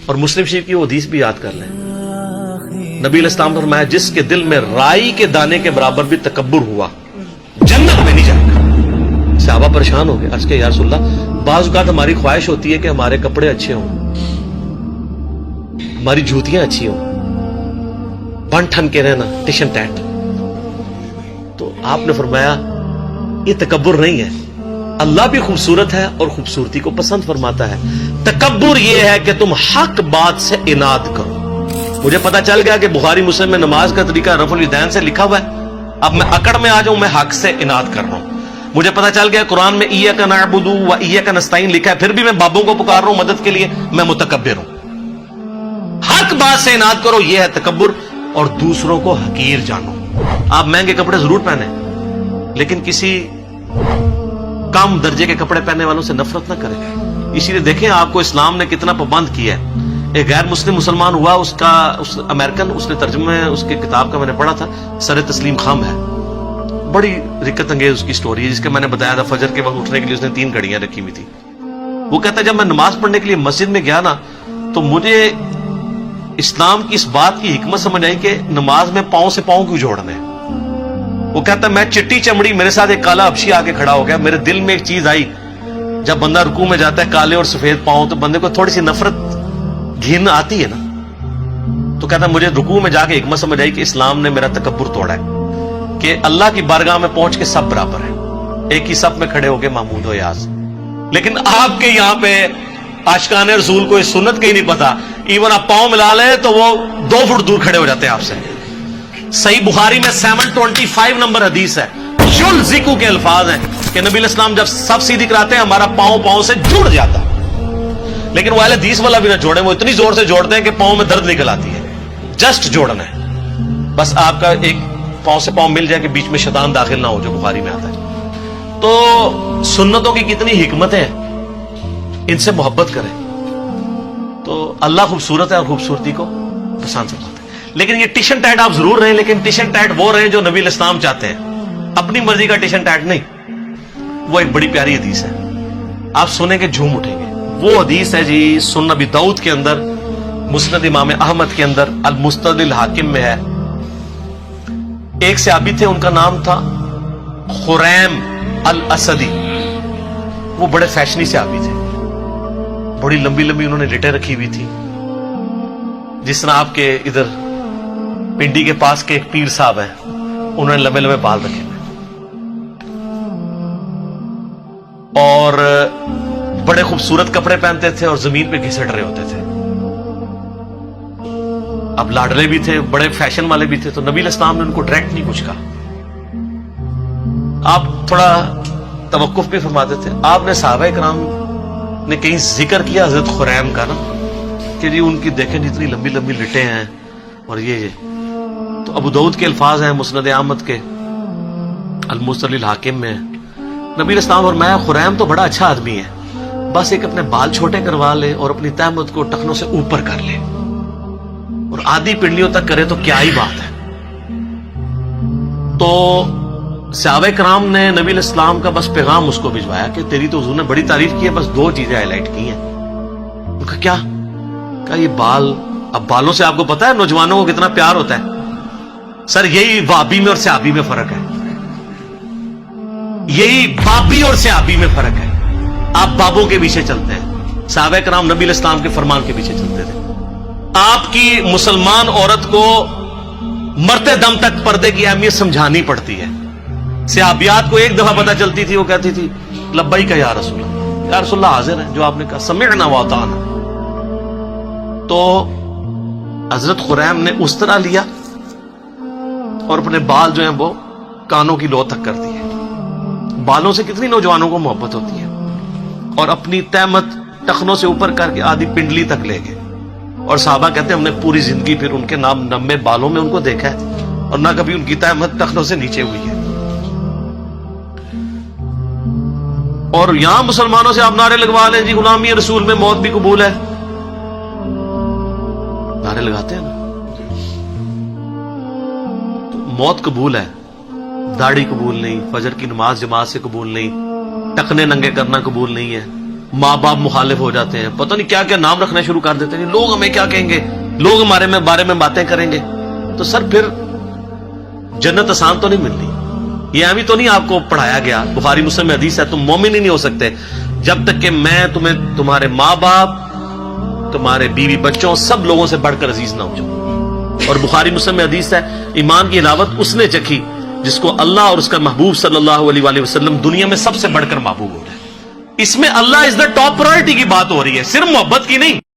اور مسلم شریف کی وہ حدیث بھی یاد کر لیں، نبی علیہ السلام نے فرمایا جس کے دل میں رائی کے دانے کے برابر بھی تکبر ہوا جنت میں نہیں جائے گا۔ صحابہ پریشان ہو گئے، عرض کہ یا رسول اللہ بعض اوقات ہماری خواہش ہوتی ہے کہ ہمارے کپڑے اچھے ہوں، ہماری جوتیاں اچھی ہوں، بن ٹھن کے رہنا ٹشن ٹیٹ، تو آپ نے فرمایا یہ تکبر نہیں ہے، اللہ بھی خوبصورت ہے اور خوبصورتی کو پسند فرماتا ہے، تکبر یہ ہے کہ تم حق بات سے اناد کرو۔ مجھے پتا چل گیا کہ بخاری مسلم میں نماز کا طریقہ رفع الیدین سے لکھا ہوا ہے، اب میں اکڑ میں آ جاؤں میں حق سے اناد کر رہا ہوں۔ مجھے پتا چل گیا قرآن میں ایاک نعبد و ایاک نستعین لکھا ہے، پھر بھی میں بابوں کو پکار رہا ہوں مدد کے لیے، میں متکبر ہوں۔ حق بات سے اناد کرو، یہ ہے تکبر، اور دوسروں کو حقیر جانو۔ آپ مہنگے کپڑے ضرور پہنے لیکن کسی کم درجے کے کپڑے پہننے والوں سے نفرت نہ کریں۔ اسی لیے دیکھیں آپ کو اسلام نے کتنا پابند کیا ہے۔ ایک غیر مسلم مسلمان ہوا، اس امریکن، اس نے ترجمہ اس کی کتاب کا میں نے پڑھا تھا، سر تسلیم خم ہے، بڑی رکت انگیز اس کی سٹوری ہے، جس کے میں نے بتایا تھا فجر کے وقت اٹھنے کے لیے اس نے 3 گھڑیاں رکھی ہوئی تھی۔ وہ کہتا ہے جب میں نماز پڑھنے کے لیے مسجد میں گیا نا تو مجھے اسلام کی اس بات کی حکمت سمجھ آئی کہ نماز میں پاؤں سے پاؤں کیوں جوڑنے ہیں۔ وہ کہتا ہے میں چٹی چمڑی، میرے ساتھ ایک کالا حبشی آ کے کھڑا ہو گیا، میرے دل میں ایک چیز آئی، جب بندہ رکوع میں جاتا ہے کالے اور سفید پاؤں تو بندے کو تھوڑی سی نفرت گھن آتی ہے نا، تو کہتا ہے مجھے رکوع میں جا کے حکمت سمجھ آئی کہ اسلام نے میرا تکبر توڑا ہے، کہ اللہ کی بارگاہ میں پہنچ کے سب برابر ہیں، ایک ہی صف میں کھڑے ہو کے محمود و یاز۔ لیکن آپ کے یہاں پہ عاشقان رسول کو اس سنت کا ہی نہیں پتا، ایون آپ پاؤں ملا لیں تو وہ 2 فٹ دور کھڑے ہو جاتے ہیں آپ سے۔ صحیح بخاری میں 725 نمبر حدیث ہے، شل ذکو کے الفاظ ہیں کہ نبی علیہ السلام جب صف سیدھی کراتے ہیں ہمارا پاؤں سے جڑ جاتا، لیکن وہ اہل حدیث والا بھی نہ جوڑے، وہ اتنی زور سے جوڑتے ہیں کہ پاؤں میں درد نکل آتی ہے۔ جسٹ جوڑنا ہے، بس آپ کا ایک پاؤں سے پاؤں مل جائے کہ بیچ میں شیطان داخل نہ ہو، جو بخاری میں آتا ہے۔ تو سنتوں کی کتنی حکمتیں ہیں، ان سے محبت کریں تو اللہ خوبصورت ہے اور خوبصورتی کو پسند کرتا ہے۔ لیکن یہ ٹشن ٹیٹ آپ ضرور رہیں، لیکن ٹشن ٹیٹ وہ رہیں جو نبی علیہ السلام چاہتے ہیں، اپنی مرضی کا ٹشن ٹیٹ نہیں۔ وہ ایک بڑی پیاری حدیث ہے، آپ سنیں گے جھوم اٹھیں گے۔ وہ حدیث ہے جی سنن ابی داؤد کے اندر، مسند امام احمد کے اندر، المستدرک الحاکم میں ہے۔ ایک صحابی تھے، ان کا نام تھا خریم الاسدی، وہ بڑے فیشنی صحابی تھے، بڑی لمبی لمبی انہوں نے لٹیں رکھی ہوئی تھی، جس طرح آپ کے ادھر پنڈی کے پاس کے ایک پیر صاحب ہیں، انہوں نے لمبے لمبے بال رکھے ہوئے، اور بڑے خوبصورت کپڑے پہنتے تھے اور زمین پہ گھسٹ رہے ہوتے تھے۔ اب لاڈلے بھی تھے، بڑے فیشن والے بھی تھے، تو نبی علیہ السلام نے ان کو ڈائریکٹ نہیں کچھ کہا، آپ تھوڑا توقف بھی فرماتے تھے۔ آپ نے صحابہ کرام نے کہیں ذکر کیا حضرت خریم کا نا کہ جی ان کی دیکھیں جتنی لمبی لمبی لٹیں ہیں اور یہ تو ابو داؤد کے الفاظ ہیں، مسند احمد کے المستدرک الحاکم میں نبی علیہ السلام فرمایا خریم تو بڑا اچھا آدمی ہے، بس ایک اپنے بال چھوٹے کروا لے اور اپنی تہمت کو ٹخنوں سے اوپر کر لے اور آدھی پنڈلیوں تک کرے تو کیا ہی بات ہے۔ تو صحابہ کرام نے نبی علیہ السلام کا بس پیغام اس کو بھجوایا کہ تیری تو حضور نے بڑی تعریف کی ہے، بس 2 چیزیں ہائی لائٹ کی ہیں۔ ان کا کیا؟ کہا یہ بال، اب بالوں سے آپ کو پتا ہے نوجوانوں کو کتنا پیار ہوتا ہے۔ سر یہی وابی میں اور صحابی میں فرق ہے، یہی بابی اور صحابی میں فرق ہے۔ آپ بابوں کے پیچھے چلتے ہیں، صحابہ کرام نبی علیہ السلام کے فرمان کے پیچھے چلتے تھے۔ آپ کی مسلمان عورت کو مرتے دم تک پردے کی اہمیت سمجھانی پڑتی ہے۔ صحابیات کو ایک دفعہ پتہ چلتی تھی، وہ کہتی تھی لبیک یا رسول اللہ، یا رسول اللہ حاضر ہے جو آپ نے کہا، سمعنا واطعنا۔ تو حضرت خریم نے اس طرح لیا اور اپنے بال جو ہیں وہ کانوں کی لو تک کر دیے۔ بالوں سے کتنی نوجوانوں کو محبت ہوتی ہے، اور اپنی تہمت ٹخنوں سے اوپر کر کے آدھی پنڈلی تک لے گئے۔ اور صحابہ کہتے ہیں ہم نے پوری زندگی پھر ان کے نام نمے بالوں میں ان کو دیکھا ہے اور نہ کبھی ان کی تہمت ٹخنوں سے نیچے ہوئی ہے۔ اور یہاں مسلمانوں سے آپ نعرے لگوا لیں جی غلامی رسول میں موت بھی قبول ہے، نعرے لگاتے ہیں نا، تو موت قبول ہے، داڑھی قبول نہیں، فجر کی نماز جماعت سے قبول نہیں، ٹخنے ننگے کرنا قبول نہیں ہے، ماں باپ مخالف ہو جاتے ہیں، پتہ نہیں کیا کیا نام رکھنا شروع کر دیتے ہیں، لوگ ہمیں کیا کہیں گے، لوگ ہمارے بارے میں باتیں کریں گے، تو سر پھر جنت آسان تو نہیں ملتی۔ یہ ابھی تو نہیں آپ کو پڑھایا گیا، بخاری مسلم میں حدیث ہے تم مومن ہی نہیں ہو سکتے جب تک کہ میں تمہیں تمہارے ماں باپ، تمہارے بیوی بچوں، سب لوگوں سے بڑھ کر عزیز نہ ہو جاؤں۔ اور بخاری مسلم میں حدیث ہے ایمان کی علاوت اس نے چکھی جس کو اللہ اور اس کا محبوب صلی اللہ علیہ وآلہ وسلم دنیا میں سب سے بڑھ کر محبوب ہو جائے۔ اس میں اللہ از دا ٹاپ پرائرٹی کی بات ہو رہی ہے، صرف محبت کی نہیں۔